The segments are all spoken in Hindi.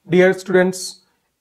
डियर स्टूडेंट्स,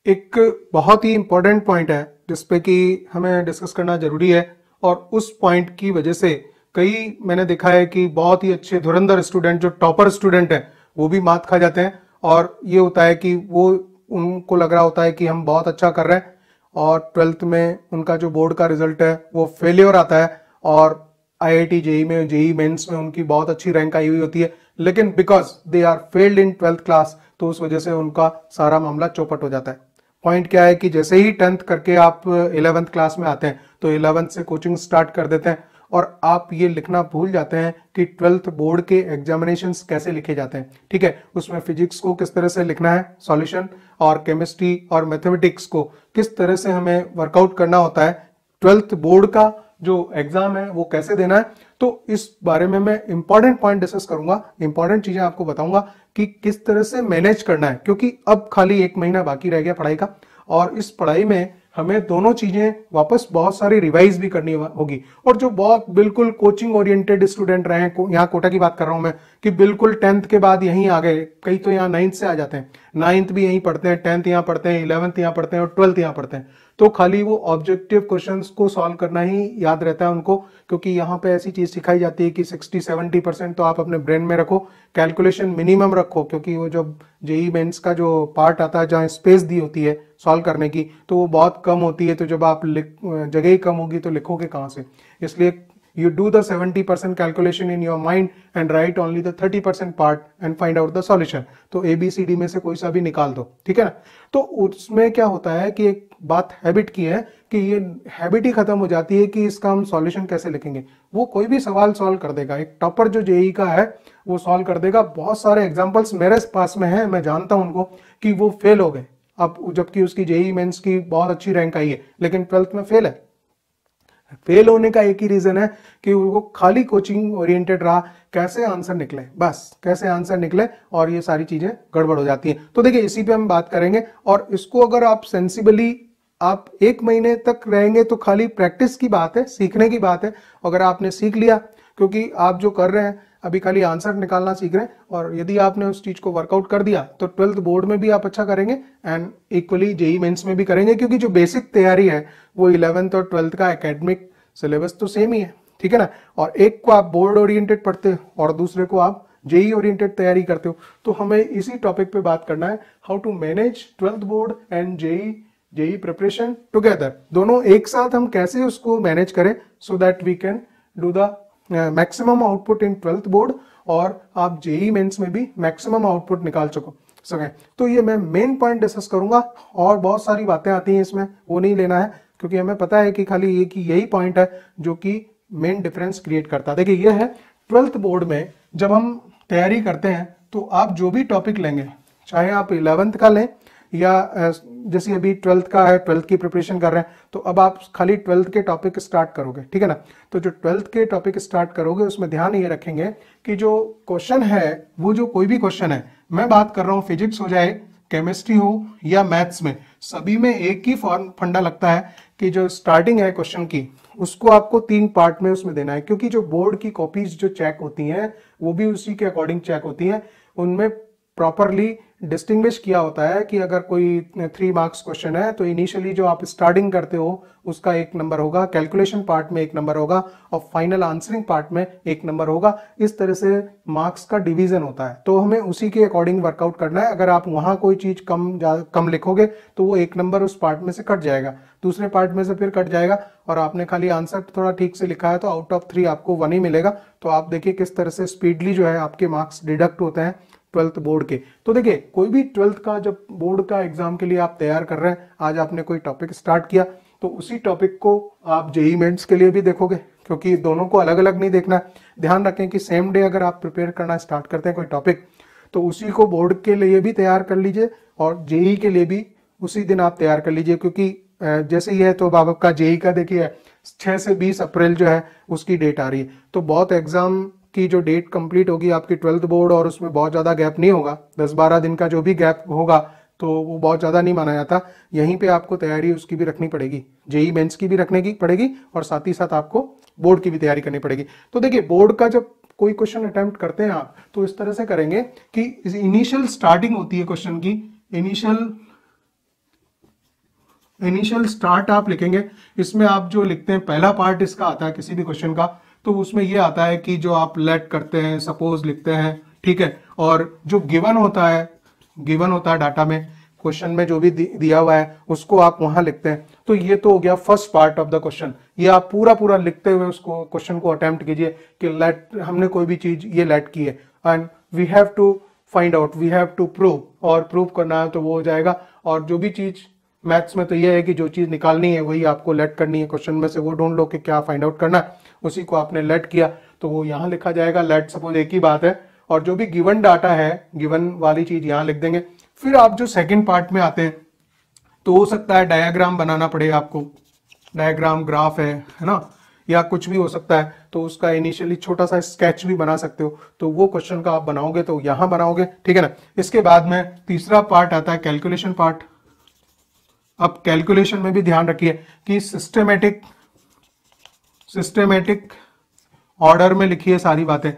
एक बहुत ही इंपॉर्टेंट पॉइंट है जिसपे कि हमें डिस्कस करना जरूरी है। और उस पॉइंट की वजह से कई मैंने देखा है कि बहुत ही अच्छे धुरंधर स्टूडेंट जो टॉपर स्टूडेंट हैं वो भी मात खा जाते हैं। और ये होता है कि वो उनको लग रहा होता है कि हम बहुत अच्छा कर रहे हैं और ट्वेल्थ में उनका जो बोर्ड का रिजल्ट है वो फेलियर आता है और आईआईटी जेई में जेई मेंस में उनकी बहुत अच्छी रैंक आई हुई होती है, लेकिन because they are failed in twelfth class तो उस वजह से उनका सारा मामला चौपट हो जाता है। पॉइंट क्या है कि जैसे ही 10th करके आप 11th क्लास में आते हैं तो 11th से कोचिंग स्टार्ट कर देते हैं और आप ये लिखना भूल जाते हैं कि 12th बोर्ड के एग्जामिनेशंस कैसे लिखे जाते हैं। ठीक है, उसमें फिजिक्स को किस तरह से लिखना है सॉल्यूशन, और केमिस्ट्री और मैथमेटिक्स को किस तरह से हमें वर्कआउट करना होता है, 12th बोर्ड का जो एग्जाम है वो कैसे देना है। तो इस बारे में मैं इंपॉर्टेंट पॉइंट डिस्कस करूंगा, इंपॉर्टेंट चीजें आपको बताऊंगा कि किस तरह से मैनेज करना है, क्योंकि अब खाली 1 महीना बाकी रह गया पढ़ाई का और इस पढ़ाई में हमें दोनों चीजें वापस बहुत सारी रिवाइज भी करनी होगी। और जो बहुत बिल्कुल कोचिंग ओरिएंटेड स्टूडेंट रहे हैं, यहाँ कोटा की बात कर रहा हूं मैं, कि बिल्कुल 10th के बाद यहीं आ गए, कई तो यहाँ 9th से आ जाते हैं, 9th भी यहीं पढ़ते हैं, 10th यहाँ पढ़ते हैं, 11th यहाँ पढ़ते हैं और 12th यहाँ पढ़ते हैं, तो खाली वो ऑब्जेक्टिव क्वेश्चंस को सॉल्व करना ही याद रहता है उनको। क्योंकि यहाँ पे ऐसी चीज सिखाई जाती है कि 60-70% तो आप अपने ब्रेन में रखो, कैलकुलेशन मिनिमम रखो, क्योंकि वो जो जेई मेंस का जो पार्ट आता है जहाँ स्पेस दी होती है सॉल्व करने की तो वो बहुत कम होती है। तो जब आप जगह ही कम होगी तो लिखोगे कहाँ से, इसलिए you do the 70% calculation in your mind and write only the 30% part and find out the solution। तो ABCD में से कोई सा भी निकाल दो, ठीक है ना। तो उसमें क्या होता है कि एक बात हैबिट की है कि ये हैबिट ही खत्म हो जाती है कि इसका हम सॉल्यूशन कैसे लिखेंगे। वो कोई भी सवाल सॉल्व कर देगा, एक टॉपर जो जेई का है वो सॉल्व कर देगा। बहुत सारे एग्जाम्पल्स मेरे पास में है, मैं जानता हूं उनको कि वो फेल हो गए अब, जबकि उसकी जेई मेंस की बहुत अच्छी रैंक आई है लेकिन 12th में फेल है। फेल होने का एक ही रीजन है कि वो खाली कोचिंग ओरिएंटेड रहा, कैसे आंसर निकले, बस कैसे आंसर निकले, और ये सारी चीजें गड़बड़ हो जाती हैं। तो देखिए इसी पे हम बात करेंगे और इसको अगर आप सेंसिबली आप 1 महीने तक रहेंगे तो खाली प्रैक्टिस की बात है, सीखने की बात है। अगर आपने सीख लिया, क्योंकि आप जो कर रहे हैं अभी खाली आंसर निकालना सीख रहे हैं, और यदि आपने उस चीज को वर्कआउट कर दिया तो 12th बोर्ड में भी आप अच्छा करेंगे एंड इक्वली जेई मेंस में भी करेंगे, क्योंकि जो बेसिक तैयारी है वो 11th और 12th का एकेडमिक सिलेबस तो सेम ही है, ठीक है ना। और एक को आप बोर्ड ओरिएंटेड पढ़ते हो और दूसरे को आप जेई ओरिएंटेड तैयारी करते हो। तो हमें इसी टॉपिक पे बात करना है, how to manage 12th board and JEE preparation together. दोनों एक साथ हम कैसे उसको मैनेज करें so that we can do the maximum output in 12th board और आप जेई मेंस में भी मैक्सिमम आउटपुट निकाल सके। तो ये मैं मेन पॉइंट डिस्कस करूंगा और बहुत सारी बातें आती हैं इसमें, वो नहीं लेना है, क्योंकि हमें पता है कि खाली एक ही यही पॉइंट है जो कि मेन डिफरेंस क्रिएट करता है। देखिए ये है 12th बोर्ड में जब हम तैयारी करते हैं तो आप जो भी टॉपिक लेंगे, चाहे आप 11th का लें या जैसे अभी 12th का है, 12th की प्रिपरेशन कर रहे हैं तो अब आप खाली 12th के टॉपिक स्टार्ट करोगे, ठीक है ना। तो जो 12th के टॉपिक स्टार्ट करोगे उसमें ध्यान ये रखेंगे कि जो क्वेश्चन है वो जो कोई भी क्वेश्चन है, मैं बात कर रहा हूँ फिजिक्स हो जाए, केमिस्ट्री हो या मैथ्स में, सभी में एक ही फंडा लगता है कि जो स्टार्टिंग है क्वेश्चन की उसको आपको 3 पार्ट में उसमें देना है। क्योंकि जो बोर्ड की कॉपीज जो चेक होती हैं वो भी उसी के अकॉर्डिंग चेक होती हैं, उनमें प्रॉपरली डिस्टिंग्विश किया होता है कि अगर कोई 3 मार्क्स क्वेश्चन है तो इनिशियली जो आप स्टार्टिंग करते हो उसका 1 नंबर होगा, कैलकुलेशन पार्ट में 1 नंबर होगा और फाइनल आंसरिंग पार्ट में 1 नंबर होगा। इस तरह से मार्क्स का डिवीजन होता है, तो हमें उसी के अकॉर्डिंग वर्कआउट करना है। अगर आप वहां कोई चीज कम लिखोगे तो वो 1 नंबर उस पार्ट में से कट जाएगा, दूसरे पार्ट में से फिर कट जाएगा, और आपने खाली आंसर थोड़ा ठीक से लिखा है तो आउट ऑफ 3 आपको 1 ही मिलेगा। तो आप देखिए किस तरह से स्पीडली जो है आपके मार्क्स डिडक्ट होते हैं 12th बोर्ड के। तो देखिए कोई भी 12th का जब बोर्ड का एग्जाम के लिए आप तैयार कर रहे हैं, आज आपने कोई टॉपिक स्टार्ट किया तो उसी टॉपिक को आप जेई मेंस के लिए भी देखोगे, क्योंकि दोनों को अलग अलग नहीं देखना है। ध्यान रखें कि सेम डे अगर आप प्रिपेयर करना स्टार्ट करते हैं कोई टॉपिक तो उसी को बोर्ड के लिए भी तैयार कर लीजिए और जेई के लिए भी उसी दिन आप तैयार कर लीजिए। क्योंकि जैसे ही है तो आपका जेई का देखिए 6 से 20 अप्रैल जो है उसकी डेट आ रही है, तो बहुत एग्जाम की जो डेट कंप्लीट होगी आपकी 12th बोर्ड और उसमें बहुत ज्यादा गैप नहीं होगा, 10-12 दिन का जो भी गैप होगा तो वो बहुत ज्यादा नहीं माना जाता। यहीं पे आपको तैयारी उसकी भी रखनी पड़ेगी, जेई मेंस की भी रखने की पड़ेगी और साथ ही साथ आपको बोर्ड की भी तैयारी करनी पड़ेगी। तो देखिए बोर्ड का जब कोई क्वेश्चन अटेम्प्ट करते हैं आप तो इस तरह से करेंगे कि इनिशियल स्टार्टिंग होती है क्वेश्चन की इनिशियल स्टार्ट आप लिखेंगे। इसमें आप जो लिखते हैं पहला पार्ट इसका आता है किसी भी क्वेश्चन का, तो उसमें ये आता है कि जो आप लेट करते हैं, सपोज लिखते हैं, ठीक है, और जो गिवन होता है डाटा में, क्वेश्चन में जो भी दिया हुआ है उसको आप वहां लिखते हैं। तो ये तो हो गया first part of the question. ये आप पूरा लिखते हुए उसको क्वेश्चन को अटेम्प्ट कीजिए कि लेट, हमने कोई भी चीज ये लेट की है and we have to find out, we have to prove, और प्रूव करना है तो वो हो जाएगा। और जो भी चीज मैथ्स में तो ये है कि जो चीज निकालनी है वही आपको लेट करनी है, क्वेश्चन में से वो ढूंढ लो कि क्या फाइंड आउट करना है, उसी को आपने लेट किया तो वो यहाँ लिखा जाएगा। लेट सपोज एक ही बात है, और जो भी गिवन डाटा है, गिवन वाली चीज यहाँ लिख देंगे। फिर आप जो सेकंड पार्ट में आते हैं तो हो सकता है डायग्राम बनाना पड़े आपको, डायग्राम, ग्राफ है ना, या कुछ भी हो सकता है, तो उसका इनिशियली छोटा सा स्केच भी बना सकते हो, तो वो क्वेश्चन का आप बनाओगे तो यहां बनाओगे, ठीक है ना। इसके बाद में तीसरा पार्ट आता है कैलकुलेशन पार्ट। अब कैलकुलेशन में भी ध्यान रखिए कि सिस्टेमेटिक ऑर्डर में लिखिए सारी बातें।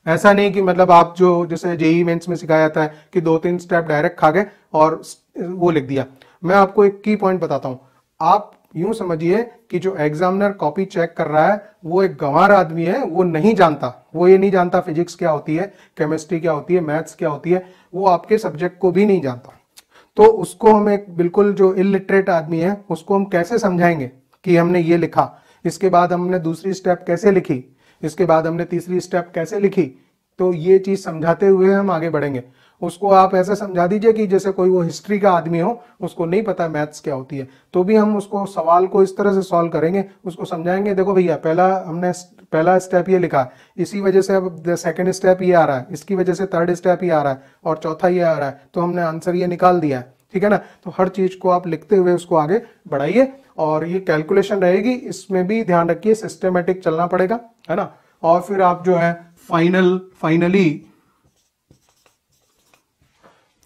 ऐसा नहीं कि मतलब आप जो जैसे जेई मेंस में सिखाया जाता है कि 2-3 स्टेप डायरेक्ट खा गए और वो लिख दिया। मैं आपको एक की पॉइंट बताता हूं। आप यूं समझिए कि जो एग्जामिनर कॉपी चेक कर रहा है वो एक गंवार आदमी है, वो नहीं जानता, वो ये नहीं जानता फिजिक्स क्या होती है, केमिस्ट्री क्या होती है, मैथ्स क्या होती है, वो आपके सब्जेक्ट को भी नहीं जानता। तो उसको हम एक बिल्कुल जो इलिटरेट आदमी है उसको हम कैसे समझाएंगे कि हमने ये लिखा, इसके बाद हमने दूसरी स्टेप कैसे लिखी, इसके बाद हमने तीसरी स्टेप कैसे लिखी, तो ये चीज समझाते हुए हम आगे बढ़ेंगे। उसको आप ऐसे समझा दीजिए कि जैसे कोई वो हिस्ट्री का आदमी हो, उसको नहीं पता मैथ्स क्या होती है, तो भी हम उसको सवाल को इस तरह से सॉल्व करेंगे, उसको समझाएंगे देखो भैया पहला स्टेप ये लिखा, इसी वजह से अब सेकंड स्टेप ये आ रहा है, इसकी वजह से थर्ड स्टेप ये आ रहा है, और चौथा ये आ रहा है, तो हमने आंसर ये निकाल दिया है, ठीक है ना। तो हर चीज को आप लिखते हुए उसको आगे बढ़ाइए। और ये कैलकुलेशन रहेगी, इसमें भी ध्यान रखिए सिस्टेमेटिक चलना पड़ेगा, है ना। और फिर आप जो है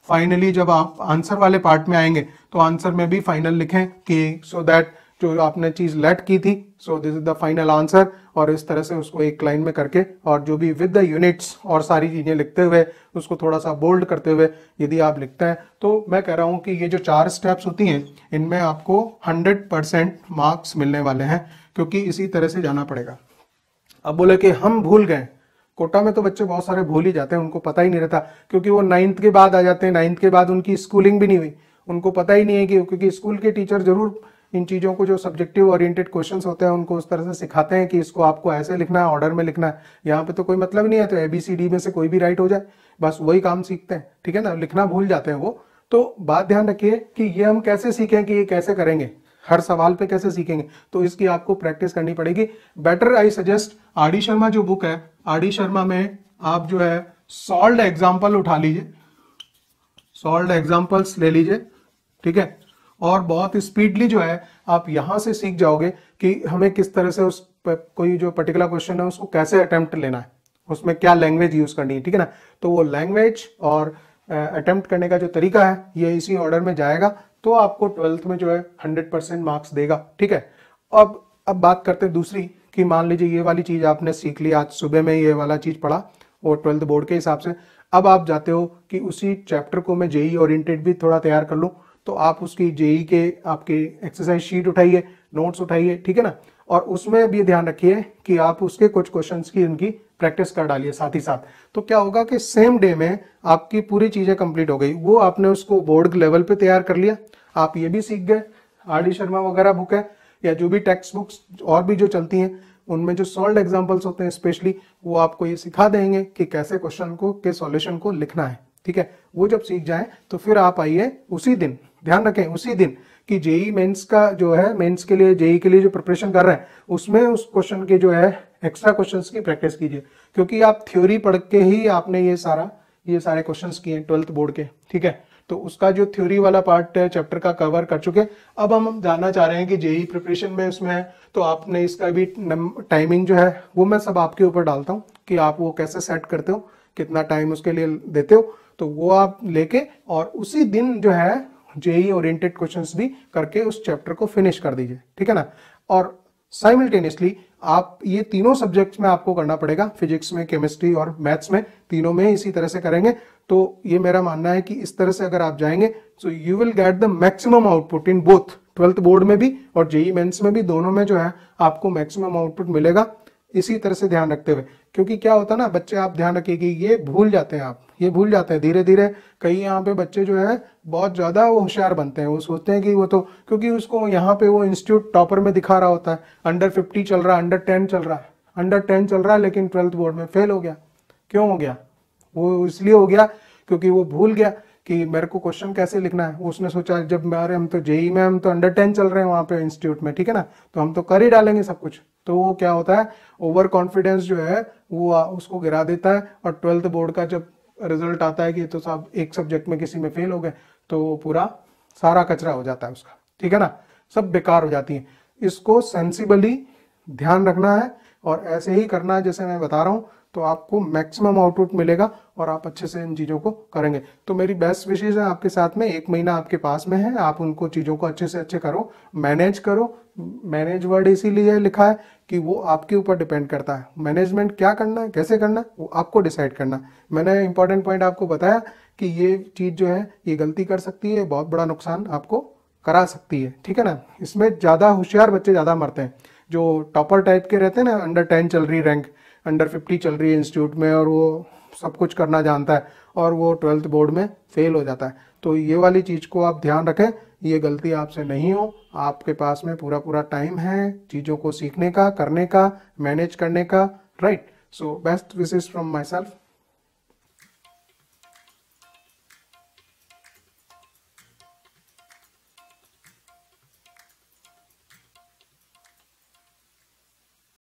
फाइनली जब आप आंसर वाले पार्ट में आएंगे तो आंसर में भी फाइनल लिखें कि सो दैट जो आपने चीज लेट की थी, so this is the final answer, और इस तरह से उसको एक लाइन में करके, और जो भी विद द यूनिट्स और सारी चीजें लिखते हुए उसको थोड़ा सा बोल्ड करते हुए यदि आप लिखते हैं, तो मैं कह रहा हूं कि ये जो 4 स्टेप्स होती हैं इनमें आपको 100% मार्क्स मिलने वाले हैं, क्योंकि इसी तरह से जाना पड़ेगा। अब बोले कि हम भूल गए, कोटा में तो बच्चे बहुत सारे भूल ही जाते हैं, उनको पता ही नहीं रहता, क्योंकि वो 9th के बाद आ जाते हैं, 9th के बाद उनकी स्कूलिंग भी नहीं हुई, उनको पता ही नहीं है कि, क्योंकि स्कूल के टीचर जरूर इन चीजों को, जो सब्जेक्टिव ओरिएंटेड क्वेश्चंस होते हैं उनको उस तरह से सिखाते हैं कि इसको आपको ऐसे लिखना है, ऑर्डर में लिखना है। यहाँ पे तो कोई मतलब नहीं है, तो ABCD में से कोई भी राइट हो जाए, बस वही काम सीखते हैं, ठीक है ना, लिखना भूल जाते हैं वो। तो बात ध्यान रखिए कि ये हम कैसे सीखें, कि ये कैसे करेंगे, हर सवाल पे कैसे सीखेंगे, तो इसकी आपको प्रैक्टिस करनी पड़ेगी। Better I suggest RD Sharma जो बुक है, RD शर्मा में आप जो है सॉल्व्ड एग्जाम्पल उठा लीजिए, सॉल्व्ड एग्जाम्पल्स ले लीजिए, ठीक है, और बहुत स्पीडली जो है आप यहां से सीख जाओगे कि हमें किस तरह से उस कोई जो पर्टिकुलर क्वेश्चन है उसको कैसे अटेम्प्ट लेना है, उसमें क्या लैंग्वेज यूज करनी है, ठीक है ना। तो वो लैंग्वेज और अटेम्प्ट करने का जो तरीका है ये इसी ऑर्डर में जाएगा, तो आपको 12th में जो है 100% मार्क्स देगा, ठीक है। अब बात करते हैं दूसरी, कि मान लीजिए ये वाली चीज आपने सीख ली, आज सुबह में ये वाला चीज पढ़ा और 12th बोर्ड के हिसाब से, अब आप जाते हो कि उसी चैप्टर को मैं जेई ओरिएंटेड भी थोड़ा तैयार कर लूं, तो आप उसकी जेई के आपके एक्सरसाइज शीट उठाइए, नोट्स उठाइए, ठीक है ना, और उसमें भी ध्यान रखिए कि आप उसके कुछ क्वेश्चंस की उनकी प्रैक्टिस कर डालिए साथ ही साथ। तो क्या होगा कि सेम डे में आपकी पूरी चीजें कंप्लीट हो गई, वो आपने उसको बोर्ड लेवल पे तैयार कर लिया, आप ये भी सीख गए। RD शर्मा वगैरह बुक है, या जो भी टेक्स्ट बुक्स और भी जो चलती हैं उनमें जो सॉल्व्ड एग्जांपल्स होते हैं स्पेशली, वो आपको ये सिखा देंगे कि कैसे क्वेश्चन को के सॉल्यूशन को लिखना है, ठीक है। वो जब सीख जाए तो फिर आप आइए उसी दिन, ध्यान रखें उसी दिन, कि जेई मेंस का जो है, मेंस के लिए, जेई के लिए जो प्रिपरेशन कर रहे हैं उसमें उस क्वेश्चन के जो है एक्स्ट्रा क्वेश्चंस की प्रैक्टिस कीजिए, क्योंकि आप थ्योरी पढ़ के ही आपने ये सारे क्वेश्चंस किए 12th बोर्ड के, ठीक है। तो उसका जो थ्योरी वाला पार्ट है चैप्टर का कवर कर चुके। अब हम जानना चाह रहे हैं कि जेई प्रिपरेशन में उसमें है, तो आपने इसका भी टाइमिंग जो है वो मैं सब आपके ऊपर डालता हूँ कि आप वो कैसे सेट करते हो, कितना टाइम उसके लिए देते हो, तो वो आप लेके और उसी दिन जो है जेई ओरिएंटेड क्वेश्चंस भी करके उस चैप्टर को फिनिश कर दीजिए, ठीक है ना। और साइमल्टेनियसली आप ये तीनों सब्जेक्ट्स में आपको करना पड़ेगा, फिजिक्स में, केमिस्ट्री और मैथ्स में, तीनों में इसी तरह से करेंगे तो ये मेरा मानना है कि इस तरह से अगर आप जाएंगे so you will get the maximum output in both, 12th board में भी और जेई मेंस में भी, दोनों में जो है आपको मैक्सिमम आउटपुट मिलेगा। इसी तरह से ध्यान रखते हुए, क्योंकि क्या होता है ना बच्चे, आप ध्यान रखिए कि ये भूल जाते हैं, आप ये भूल जाते हैं धीरे धीरे। कई यहाँ पे बच्चे जो है बहुत ज्यादा वो होशियार बनते हैं, वो सोचते हैं कि वो तो, क्योंकि उसको यहाँ पे वो इंस्टीट्यूट टॉपर में दिखा रहा होता है, अंडर 50 चल रहा है, अंडर 10 चल रहा है, अंडर 10 चल रहा है, लेकिन 12th बोर्ड में फेल हो गया। क्यों हो गया? वो इसलिए हो गया क्योंकि वो भूल गया कि मेरे को क्वेश्चन कैसे लिखना है। उसने सोचा जब मेरे, हम तो जेई में, हम तो अंडर 10 चल रहे हैं वहां पे इंस्टीट्यूट में, ठीक है ना, तो हम तो कर ही डालेंगे सब कुछ। तो वो क्या होता है, ओवर कॉन्फिडेंस जो है वो उसको गिरा देता है, और 12th बोर्ड का जब रिजल्ट आता है कि तो सब एक सब्जेक्ट में किसी में फेल हो गए, तो पूरा सारा कचरा हो जाता है उसका, ठीक है ना, सब बेकार हो जाती है। इसको सेंसिबली ध्यान रखना है और ऐसे ही करना है जैसे मैं बता रहा हूं, तो आपको मैक्सिमम आउटपुट मिलेगा और आप अच्छे से इन चीज़ों को करेंगे। तो मेरी बेस्ट विशेष है आपके साथ में, 1 महीना आपके पास में है, आप उनको चीज़ों को अच्छे से अच्छे करो, मैनेज करो। मैनेज वर्ड इसीलिए लिखा है कि वो आपके ऊपर डिपेंड करता है, मैनेजमेंट क्या करना है, कैसे करना है, वो आपको डिसाइड करना है। मैंने इंपॉर्टेंट पॉइंट आपको बताया कि ये चीज़ जो है ये गलती कर सकती है, बहुत बड़ा नुकसान आपको करा सकती है, ठीक है ना। इसमें ज़्यादा होशियार बच्चे ज़्यादा मरते हैं, जो टॉपर टाइप के रहते हैं ना, अंडर 10 चल रही रैंक, अंडर 50 चल रही है इंस्टीट्यूट में, और वो सब कुछ करना जानता है, और वो 12th बोर्ड में फेल हो जाता है। तो ये वाली चीज़ को आप ध्यान रखें, ये गलती आपसे नहीं हो। आपके पास में पूरा पूरा टाइम है चीज़ों को सीखने का, करने का, मैनेज करने का, right. So best wishes from my self.